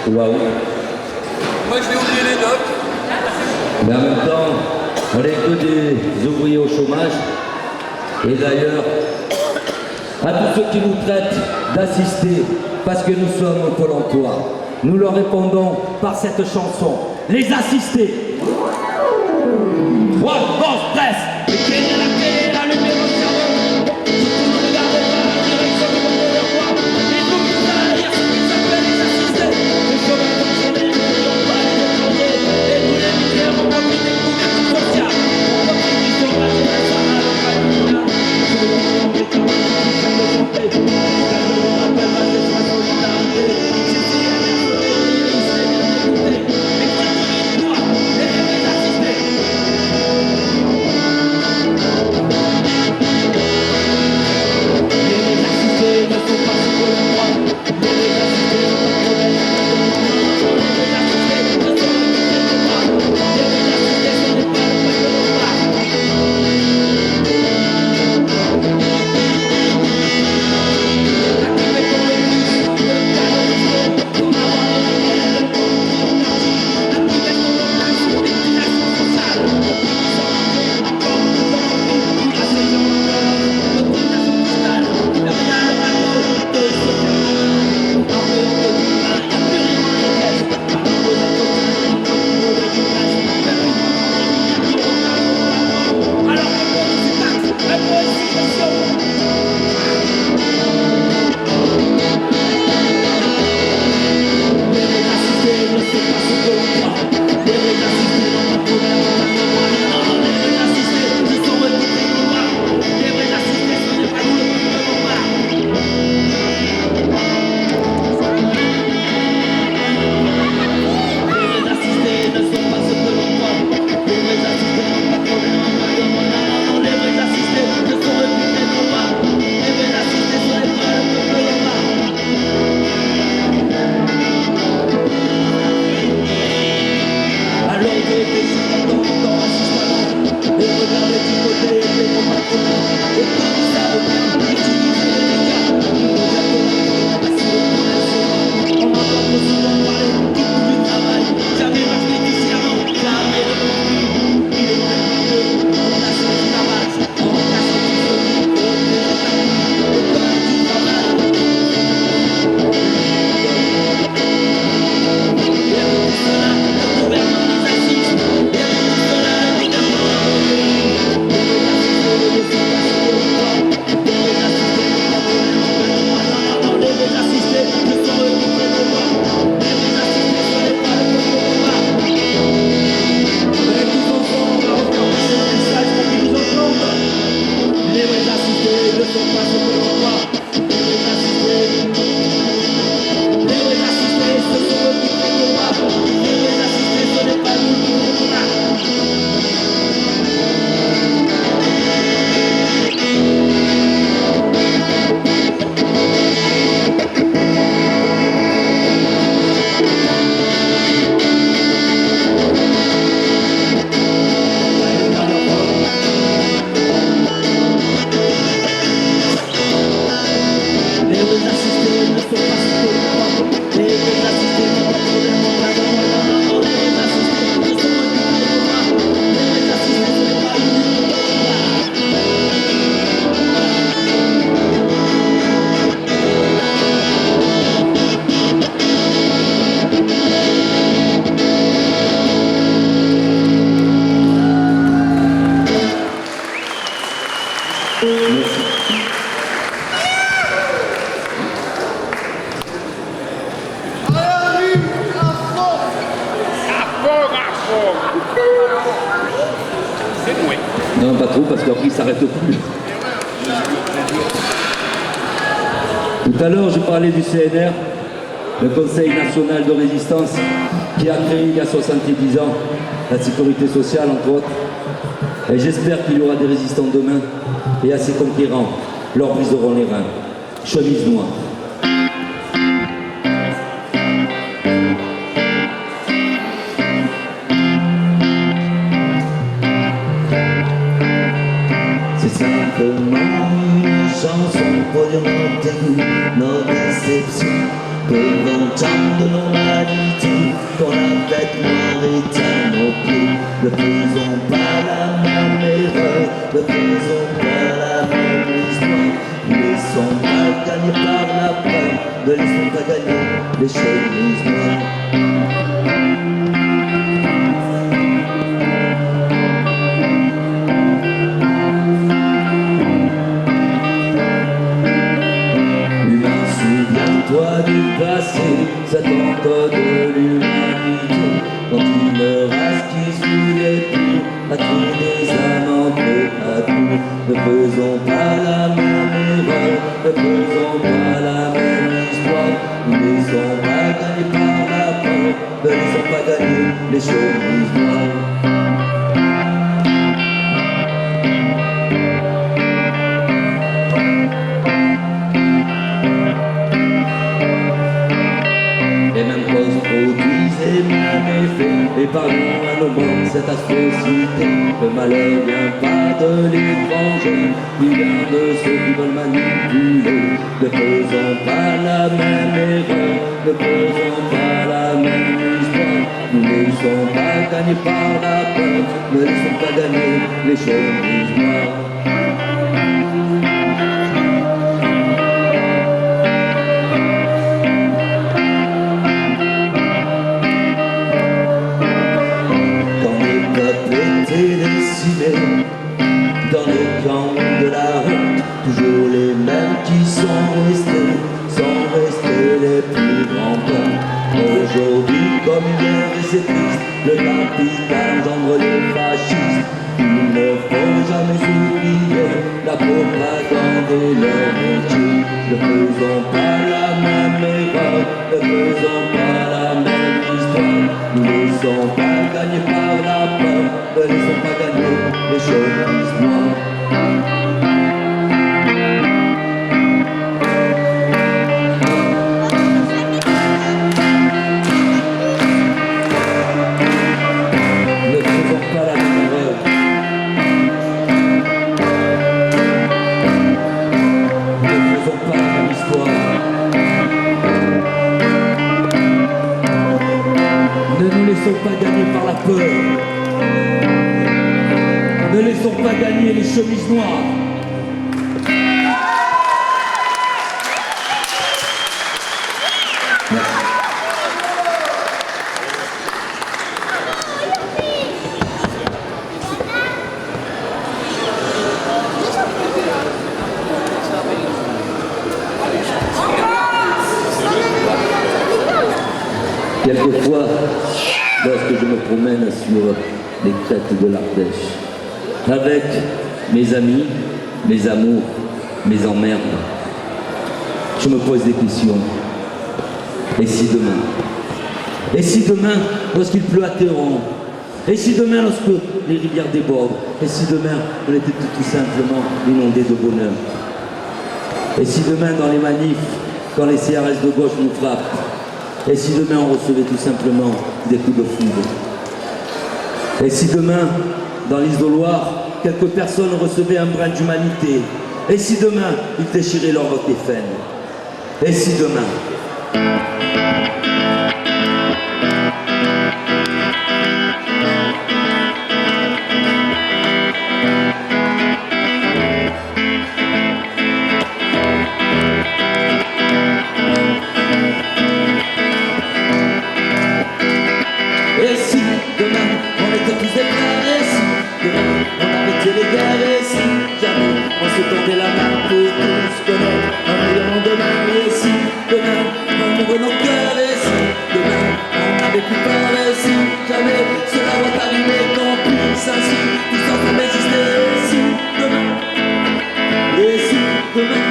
Waouh. Moi, je vais oublier les notes. Mais en même temps, on n'est que des ouvriers au chômage. Et d'ailleurs, à tous ceux qui nous traitent d'assister parce que nous sommes au Pôle emploi, nous leur répondons par cette chanson. Les assistés. One, boss, presse. Le quai de la télé, la lumière au cerveau. Tout le monde regarde dans la direction du monde de leur roi. Les commissaires, il y a ce qui s'appelle les assistés. Les chômeurs fonctionnaires, les emplois, les étrangers. Et tous les militaires ont compris des couvertures sociales. On compris du chômage et la Sahara, le Palestina. Tout le monde en met comme un système de santé. Tout le monde appelle ma gestion de solidarité. C'est si elle est folle, il s'est bien écouté. Mais quand tu dis moi, les assistés. Non, pas trop, parce qu'après, il ne s'arrête plus. Tout à l'heure, je parlais du CNR, le Conseil national de résistance, qui a créé il y a 70 ans la sécurité sociale, entre autres. Et j'espère qu'il y aura des résistants demain, et à ces conquérants, leur briseront les reins. Chemise noire. Simplement une chanson pour dire notre dégoût, nos déceptions, que l'on chante de nos maladies. l'humanité, quand la bête noire est à nos pieds. Ne faisons pas la même erreur, ne faisons pas la même histoire. Ne laissons pas gagner par la peur, ne laissons pas gagner les chemises noires. Souviens-toi du passé, cet encre de l'humanité, quand il ne reste qui souillait plus, à tous les âmes entre à tout. Ne faisons pas la même erreur, ne faisons pas la même histoire. Ne laissons pas gagner par la peur, ne laissons pas gagner les chemises noires. Produisez même effet, épargnons à nos mains cette atrocité. Le malheur vient pas de l'étranger, il vient de ceux qui veulent manipuler. Ne faisons pas la même erreur, ne faisons pas la même histoire. Nous ne laissons pas gagner par la peur, ne laissons pas gagner les chemises noires. Décimés dans les camps de la honte, toujours les mêmes qui sont restés les plus grands hommes. Aujourd'hui comme hier, et c'est triste, le capital engendre les fascistes. Il ne faut jamais oublier la propagande et leur métier. Ne faisons pas la même erreur, ne faisons pas la même histoire. Nous ne laissons pas gagner par la peur, ne laissons pas gagner les chemises noires. Ne faisons pas la même erreur. Ne faisons pas la même histoire. Ne nous laissons pas gagner par la peur. Ne laissons pas gagner les chemises noires. Quelquefois, lorsque je me promène sur les crêtes de l'Ardèche, avec mes amis, mes amours, mes emmerdes, je me pose des questions. Et si demain? Et si demain, lorsqu'il pleut à Téhéran? Et si demain, lorsque les rivières débordent? Et si demain, on était tout simplement inondés de bonheur? Et si demain, dans les manifs, quand les CRS de gauche nous frappent? Et si demain, on recevait tout simplement des coups de foudre? Et si demain, dans l'Isle-de-Loire, quelques personnes recevaient un brin d'humanité? Et si demain, ils déchiraient leur vote FN? Et si demain? Et si demain on était tous des frères? Et si demain on arrêtait les guerres? Et si jamais on se tendait la main pour tous connaître un meilleur lendemain? Et si demain on ouvre nos cœurs? Et si demain on n'avait plus peur? Et si jamais cela va arriver, qu'on puisse ainsi tous ensemble exister? Et si demain? Et si demain?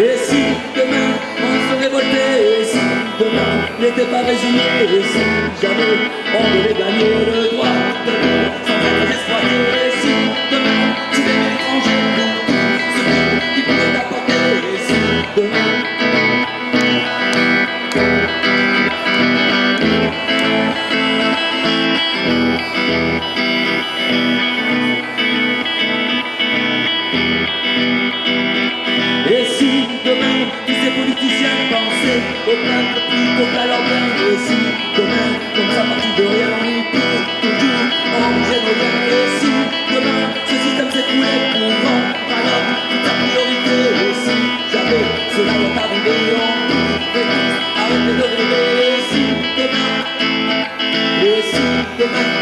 Et si demain on se révoltait? Et si demain on n'était pas résigné? Et si jamais on devait gagner le droit de vivre sans être exploité? Et si demain tu aimais l'étranger pour tout ce qui pouvait t'apporter? Et si demain? Et si demain tous ces politiciens pensaient au peuple plutôt qu'à leur bien? Et si demain, comme ça partit de rien, on y peut toujours enrichir nos biens? Et si demain ce système s'écroulait pour rendre par l'homme toute sa priorité? Et si jamais cela doit arriver, on pourrait tous arrêter de rêver? Et si demain, et si demain,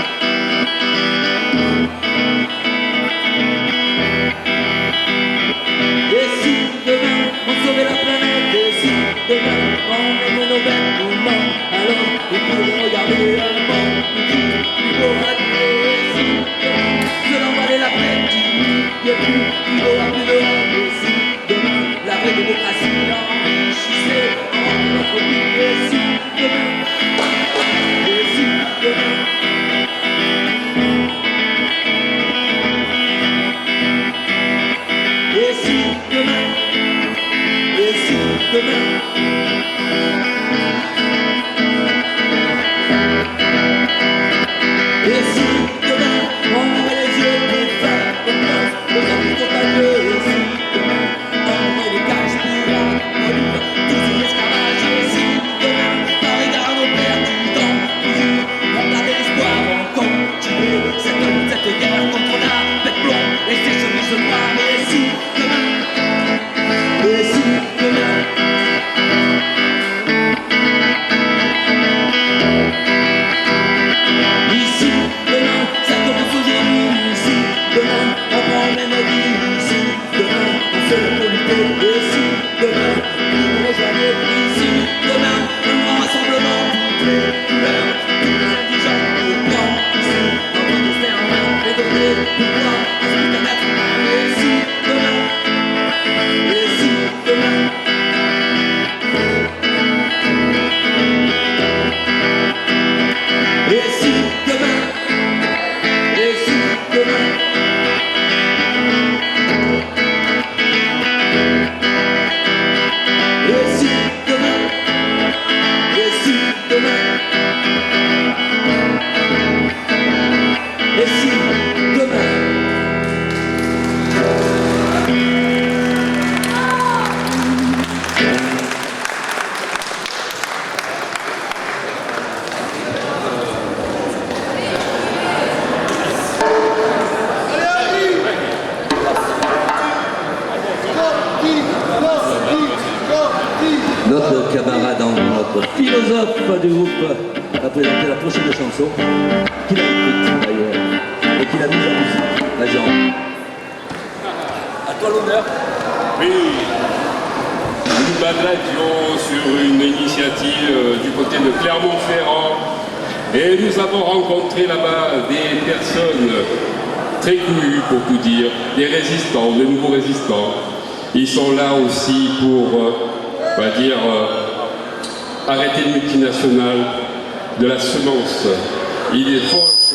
et si demain on sauvait la planète? Et si demain on aimait nos bêtes humains? Alors on pourrait regarder un monde plus beau à vivre. Et si demain cela valait la peine qu'il n'y ait plus beau à plus de haine? Et si demain la vraie démocratie enrichissait en notre vie? Et si demain, et si demain, et si demain, et si demain, et si demain on aurait les yeux plus fins comme l'os aux hommes totalement? Et si demain on aurait les cages pirates en livre tous ces esclavages? Et si demain par égard à nos pères du temps toujours on gardait l'espoir, on continuait cette guerre contre la bête blonde et ses chemises noires? Et si demain, et si demain, ici demain ça commence aujourd'hui? Ici demain on prend les navires? Ici demain on fait le comité? Et si demain nous rejoignez? Ici demain un grand rassemblement, toutes les couleurs, tous les indigents et blancs. Ici notre destin en main et donner pouvoir à ce putain d'être humain. Et si demain, et si demain, et si demain, et si demain, et si demain, et si demain, et si demain. Notre camarade, notre philosophe du groupe, a présenté la prochaine chanson, qu'il a écrite d'ailleurs, et qu'il a mise en musique. Vas-y, Jean. À toi l'honneur. Oui. Nous battaglions sur une initiative du côté de Clermont-Ferrand et nous avons rencontré là-bas des personnes très connues pour tout dire, des résistants, de nouveaux résistants. Ils sont là aussi pour, on va dire, arrêter les multinationales de la semence. Ils fauchent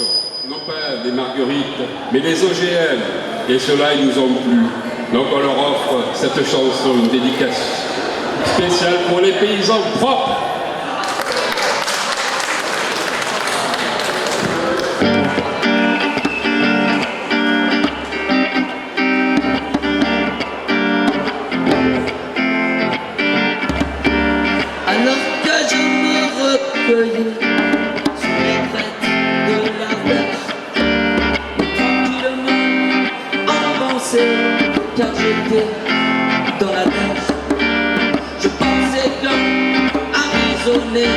non pas des marguerites, mais des OGM. Et cela, ils nous ont plu. Donc on leur offre cette chanson, une dédicace spéciale pour les paysans propres. Alors que je me recueillais sous les crêtes de l'Ardèche, tranquillement avançais, car j'étais dans la neige. Je pensais comme Arizona,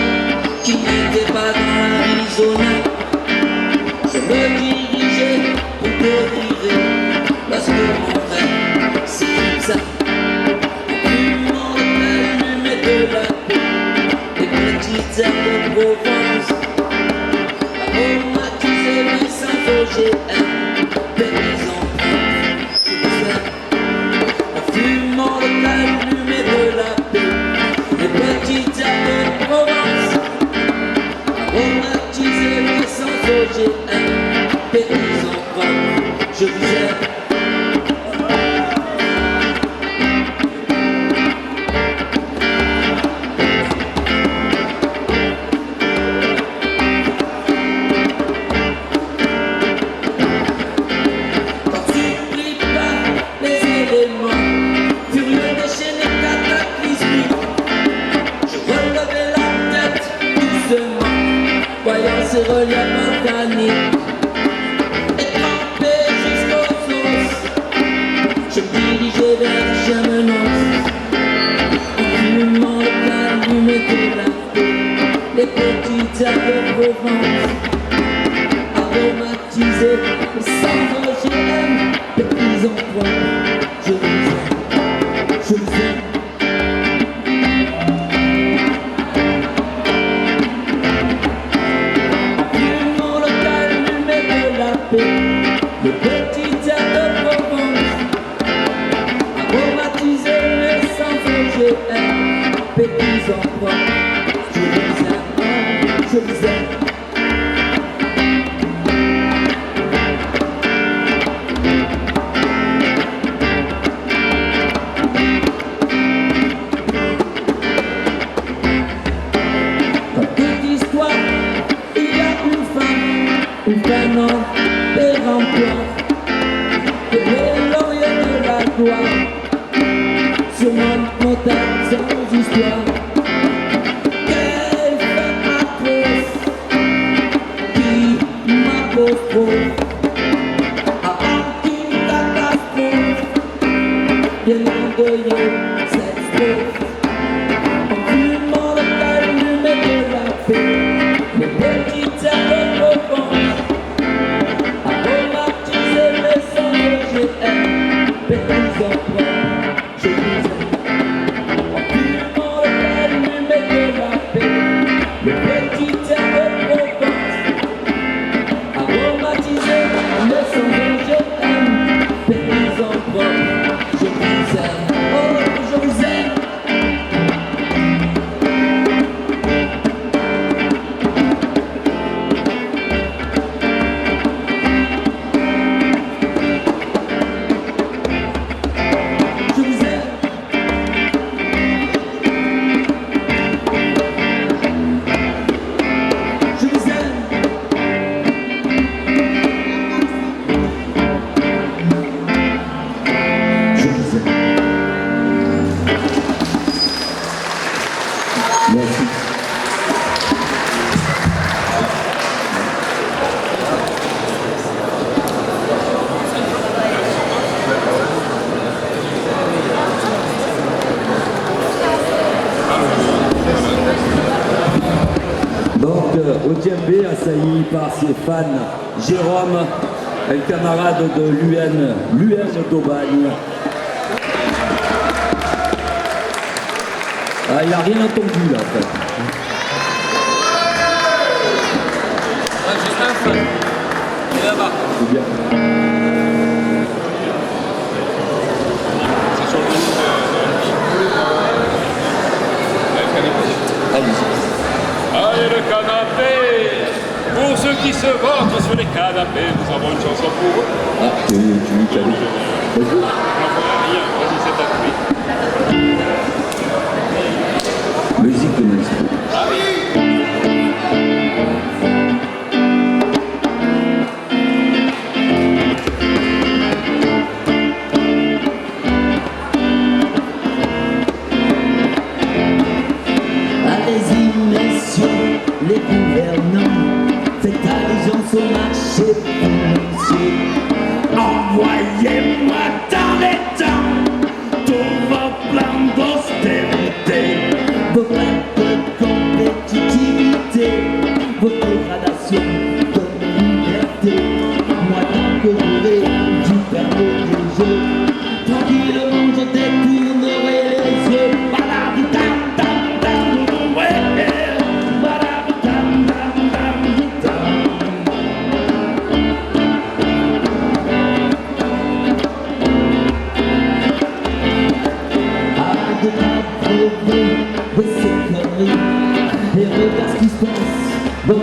qui n'était pas dans l'Arizona. Je me dirigeais pour dériver, parce que mon frère, c'est comme ça. Fumant le calumet de la paix, des petites herbes de Provence, aromatisées mais sans OGM, paysans propres, je disais. En fumant le calumet de la paix, des petites herbes de Provence, éléments, furieux déchaînés cataclysmiques. Je relevais la tête doucement, voyant ces reliefs volcaniques. Étrempé jusqu'aux os, je me dirigeais vers Chamenos, en fumant le calme de la paix, les petites herbes de Provence, aromatisées sans OGM, les petits emplois. Je vous aime, je vous aime. Fumons le calme de la paix, les petites herbes de Provence, aromatisées mais sans OGM, petits emplois. Je vous aime, je vous aime. Une femme en péremptoire, que les lauriers de la gloire, sur mon montagne sans histoire. Quelle femme atroce, qui m'apostrophe, a une catastrophe, bien endeuillée cette strophe. En fumant le calme de la paix, les petites herbes de Provence, aromatisées mais sans OGM, petits emplois, je vous aime. En fumant le calme de la paix, les petites herbes de Provence, aromatisées mais sans OGM, petits emplois, je vous aime. Oh, je vous aime. Au djembé, assailli par ses fans, Jérôme, un camarade de l'UN d'Aubagne. Ah, il n'a rien entendu là en fait. Juste un fan. Il est là-bas. C'est bien. C'est sur le site de Allez-y. Allez le canapé. Pour ceux qui se vantent sur les canapés, nous avons une chanson pour eux. Ah, tu lui calmes. Non, rien, vas-y, c'est à toi. Musique de maestro. Allez-y, messieurs, les gouvernants, faites allégeance au marché financier. Envoyez-moi dans les temps tous vos plans d'austérité, vos plans de compétitivité, vos dégradations de liberté. Moi, tant que j'aurai du permis des jeux, tranquillement je détournerai les yeux. De ces conneries, et regarde ce qui se passe dans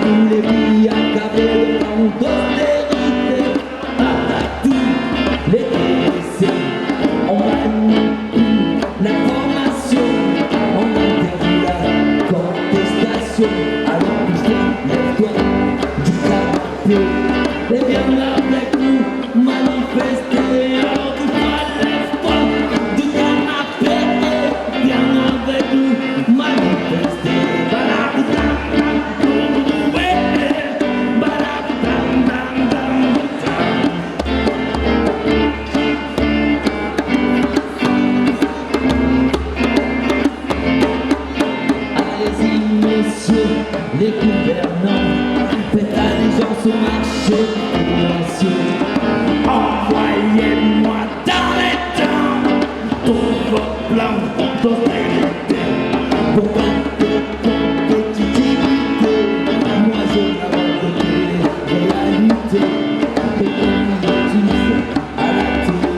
tous les pays accablés de la honte d'austérité. Patatou, les TDC, on manipule l'information, on interdit la contestation. Alors pousse-toi, lève-toi du canapé et viens avec nous manifester.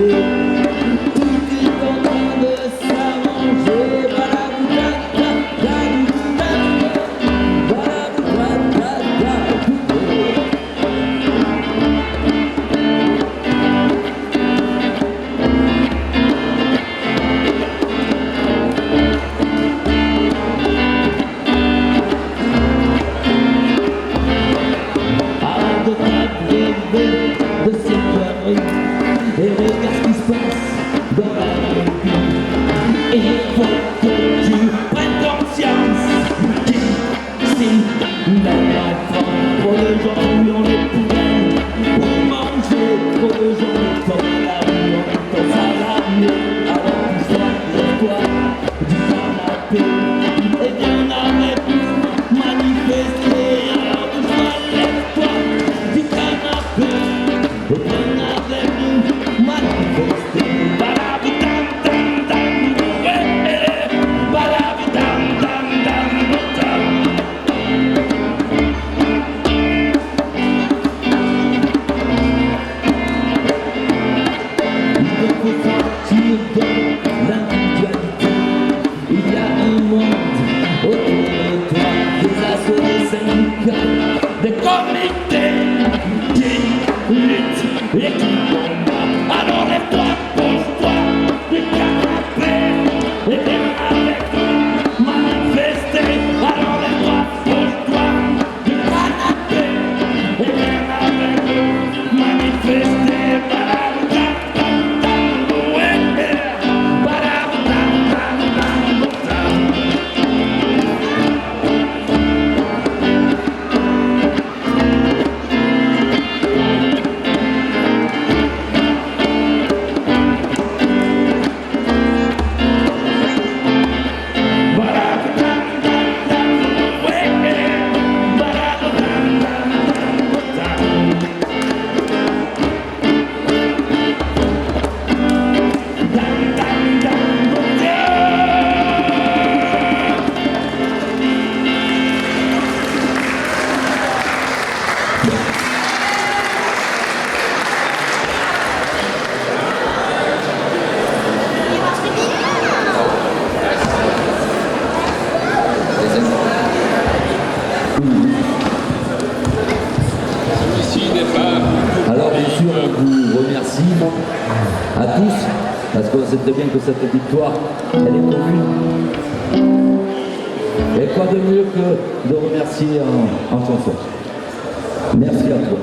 télé. Tout est en train de s'arranger. De cette connerie et regarde ce qui se passe dans la rue. Et il faut que tu prennes conscience qu'ici, la France, trop de gens ont les poubelles pour manger, trop de gens dans la rue, on entend ça va mieux. Alors pousse-toi, lève-toi du canapé et viens avec nous manifester. Alors pousse-toi, lève-toi du canapé. Viens avec nous manifester. Balaboutam tam tam, ouais, balaboutam tam tam tam. Il te faut sortir de l'individualité. Il y a un monde autour de toi, des assos, des syndicats, des comités qui luttent et qui combattent. Alors lève-toi, pose-toi du canapé et viens avec nous manifester. Alors lève-toi, pose-toi du canapé et viens avec nous manifester. Balaboutam tam tam, ouais, balaboutam tam tam tam. Celui-ci n'est pas... Alors bien sûr, on vous remercie à tous, parce qu'on sait très bien que cette victoire, elle est commune. Et quoi de mieux que de remercier en chanson. Merci à toi.